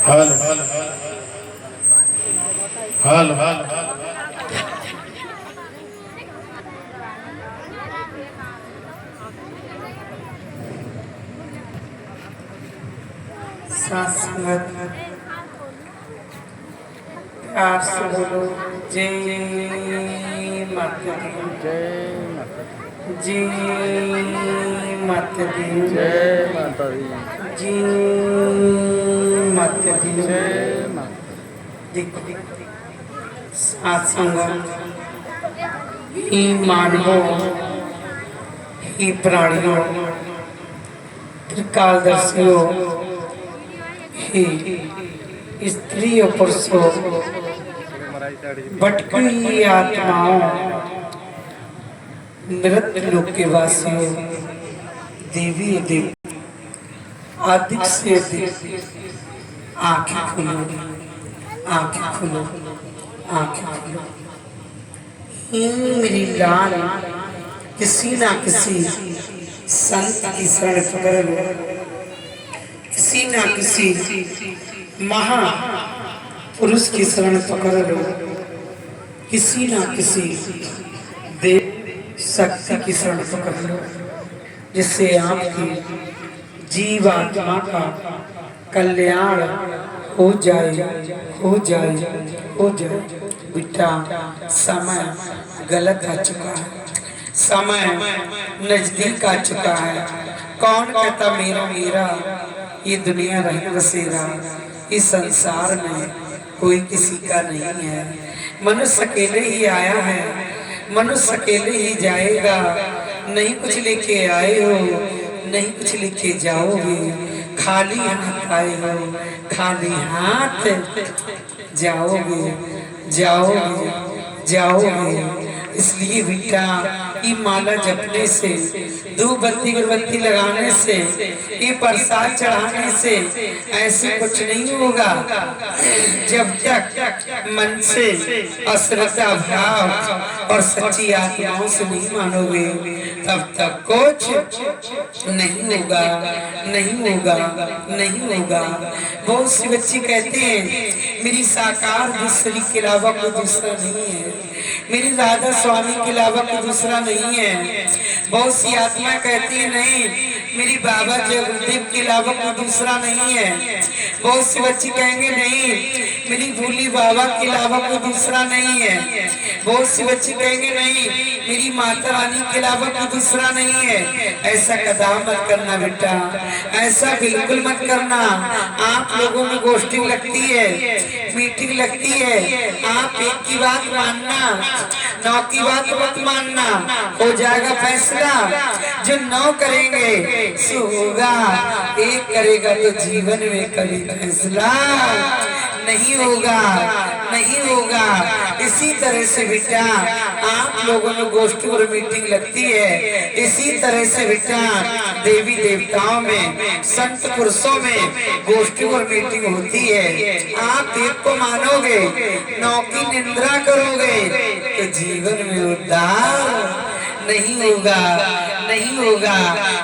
हाल हाल हाल संगत प्यार से बोलो जय माता दी, जय माता दी, जय माता दी, जय माता दी, जय माता दी। जय माता देखो सात संगत ही मानवों ही प्राणियों त्रिकालदर्शियों ही स्त्री और पुरुषों भटकी हुई आत्माओं नृत्य लोक के वासियों देवी और देव अधिक से अधिक आंखें खोलो, आंखें खोलो, आंखें खोलो। मेरी लाल किसी ना किसी संत की शरण पकड़ लो, किसी ना किसी महापुरुष की शरण पकड़ लो, किसी ना किसी देव शक्ति की शरण पकड़ लो, जिससे आपकी जीवात्मा का कल्याण हो जाए, हो जाए, हो जाए। बेटा समय गलत आ चुका है, समय नजदीक आ चुका है। कौन कहता मेरा मेरा, ये दुनिया रही बसेरा, इस संसार में कोई किसी का नहीं है। मनुष्य अकेले ही आया है, मनुष्य अकेले ही जाएगा। नहीं कुछ लेके आए हो, नहीं कुछ लेके जाओगे, खाली हाथ आए हो, खाली हाथ जाओगे, जाओगे, जाओगे। इसलिए बेटा ये माला जपने से, धूप-बत्ती अगरबत्ती लगाने से, ये प्रसाद चढ़ाने से ऐसे कुछ नहीं होगा। जब तक मन से अश्रद्धा भाव और सच्ची आत्माओं से नहीं मानोगे, तब तक कुछ नहीं होगा, नहीं होगा, नहीं होगा। बहुत सी बच्ची कहते हैं मेरी साकार दूसरी के अलावा कोई दूसरा नहीं है, मेरी राधा स्वामी के अलावा कोई दूसरा नहीं है। बहुत सी आत्मा कहती है नहीं मेरी बाबा जगदेव के अलावा कोई दूसरा नहीं है। बहुत सी बच्ची कहेंगे नहीं मेरी भोली बाबा के अलावा कोई दूसरा नहीं है। बहुत सी बच्ची कहेंगे नहीं मेरी माता रानी के अलावा कोई दूसरा नहीं है। ऐसा कदम मत करना बेटा, ऐसा बिल्कुल मत करना। आप लोगों में गोष्ठी लगती है, मीटिंग लगती है, आप एक की बात मानना, 9 की बात मत मानना। हो जाएगा फैसला, जो 9 करेंगे सो होगा, एक करेगा तो जीवन में कभी फैसला नहीं होगा, नहीं होगा। इसी तरह से बेटा आप लोगों में गोष्ठी और मीटिंग लगती है, इसी तरह से बेटा देवी देवताओं में, संत पुरुषों में गोष्ठी और मीटिंग होती है। आप एक को मानोगे, 9 की निंदा करोगे तो जीवन में उद्धार नहीं होगा, नहीं होगा।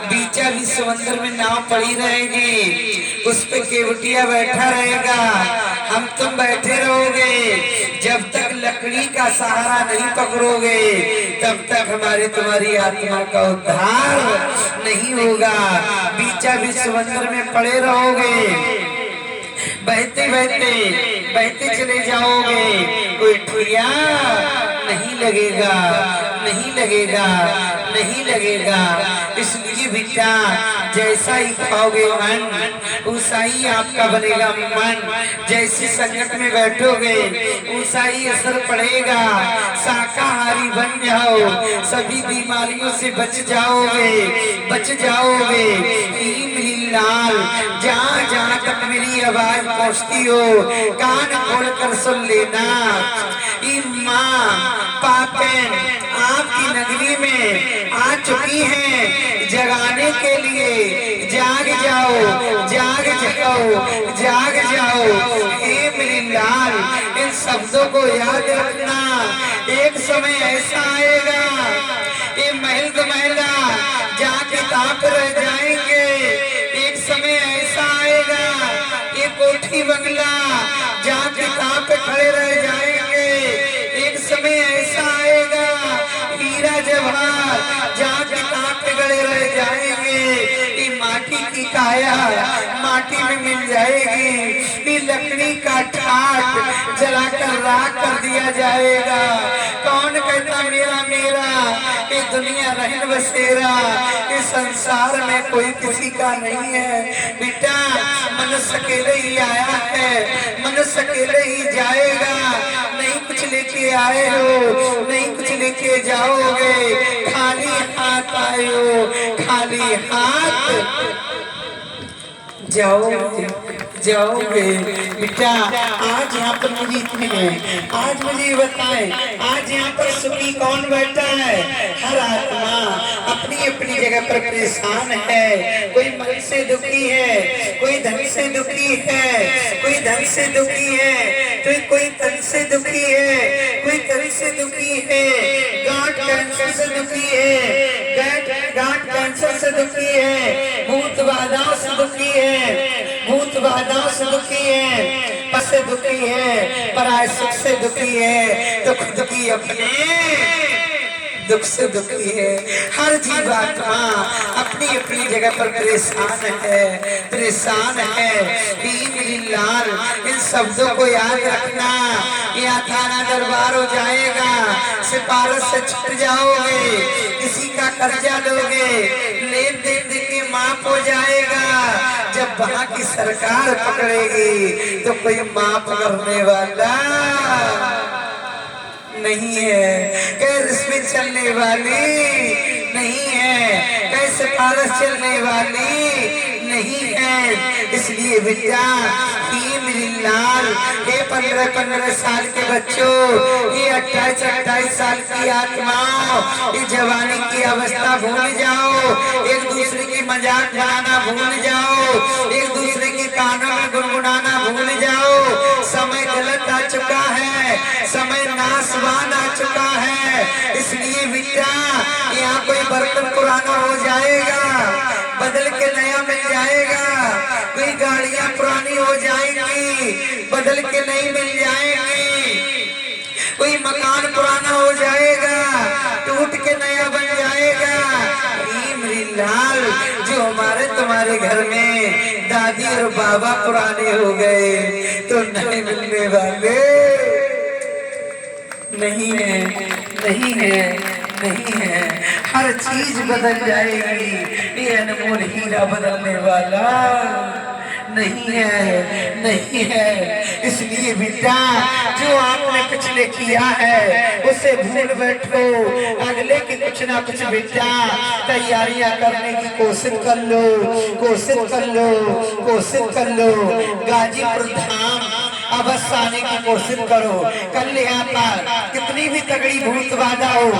बीचा भी समंदर में नाव पड़ी रहेगी, उस पे केवटिया बैठा रहेगा, हम तुम बैठे रहोगे। जब तक लकड़ी का सहारा नहीं पकड़ोगे तब तक हमारे तुम्हारी आत्मा का उद्धार नहीं होगा। बीचा भी समंदर में पड़े रहोगे, बहते बहते बहते चले जाओगे, कोई ठुरिया नहीं लगेगा, नहीं लगेगा, नहीं लगेगा। इसलिए बेटा जैसा ही खाओगे मन वैसा ही आपका बनेगा मन, जैसी संगत में बैठोगे वैसा ही असर पड़ेगा। शाकाहारी बन जाओ, सभी बीमारियों से बच जाओगे, बच जाओगे। लाल जहाँ जहाँ तक मेरी आवाज पहुँचती हो कान खोलकर सुन लेना। माँ पापेन आपकी नगरी में आ चुकी हैं जगाने के लिए, जाग जाओ, जाग जाओ, जाग जाओ। हे मेरी लाल इन शब्दों को याद रखना, एक समय ऐसा आएगा ये महल महिला जाके ताप रह जाएंगे, कोठी बंगला जहाँ किताब पे खड़े रह जाएंगे। एक समय ऐसा आएगा हीरा जवाहर जहाँ किताब पे खड़े रह जाएंगे। ये माटी की काया माटी में मिल जाएगी। ये लकड़ी का ठाट जलाकर राख कर दिया जाएगा। कौन कहता मेरा मेरा, ये दुनिया रहन बसेरा, इस संसार में कोई किसी का नहीं है। बेटा मनुष्य अकेले ही आया है, मनुष्य अकेले ही जाएगा। नहीं कुछ लेके आए हो, नहीं कुछ लेके जाओगे, खाली हाथ आए हो, खाली हाथ जाओगे जाओगे। बेटा आज यहाँ पर मुझे इतने हैं, आज मुझे बताएं आज यहाँ पर सुखी कौन बैठा है? हर आत्मा अपनी अपनी जगह पर परेशान है। कोई मन से दुखी है, कोई धन से दुखी है, कोई धन से दुखी है, तो कोई तन से दुखी है, कोई तन से दुखी है, गांठ कैंसर से दुखी है, गांठ कैंसर से दुखी है, भूत बाधाओं से दुखी है, भूत बाधाओं से दुखी है, पस से दुखी है, पराय सुख से दुखी है, तो खुद की अपने दुख से दुखी है। हर जीवात्मा अपनी अपनी जगह पर परेशान है, परेशान है। लाल इन शब्दों को याद रखना। यहाँ थाना दरबार हो जाएगा, सिफारिश से छूट जाओगे, किसी का कर्जा लोगे, लेन देन के माफ हो जाएगा। जब वहाँ की सरकार पकड़ेगी तो कोई माफ करने वाला नहीं है। कैसे में चलने वाली नहीं है, कैसे पारस चलने वाली नहीं है। इसलिए बेटा लाल ये 15-15 साल के बच्चों, ये 28-28 साल की आत्माओं, ये जवानी की अवस्था भूल जाओ, एक दूसरे की मजाक बनाना भूल जाओ, एक दूसरे के कानों में गुनगुनाना भूल जाओ। समय गलत आ चुका है, समय नाशवान आ चुका है। इसलिए बेटा यहाँ कोई बर्तन पुराना हो जाएगा, बदल के नया मिल जाएगा, कोई गाड़ियां पुरानी हो जाएंगी, बदल के नई मिल जाएंगी, कोई मकान पुराना हो जाएगा, टूट के नया बन जाएगा। लाल जो हमारे तुम्हारे घर में दादी और बाबा पुराने हो गए तो नए मिलने वाले नहीं है, नहीं है, नहीं है। हर चीज बदल जाएगी, ये अनमोल हीरा बदलने वाला नहीं है, नहीं है। इसलिए बेटा जो आपने पिछले किया है उसे भूल बैठो, अगले की कुछ ना कुछ बेटा तैयारियां करने की कोशिश कर लो, कोशिश कर लो, कोशिश कर लो। गाजीपुर धाम अवश्य आने की कोशिश करो। कल यहाँ पर कितनी भी तगड़ी भूत बाधा हो,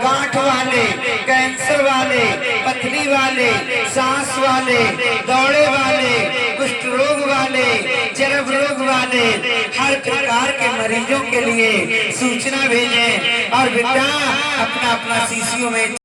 गांठ वाले, कैंसर वाले, पथरी वाले, सांस वाले, दौड़े वाले, कुष्ठ रोग वाले, चर्म रोग वाले, हर प्रकार के मरीजों के लिए सूचना भेजें और बेटा अपना अपना शीशियों में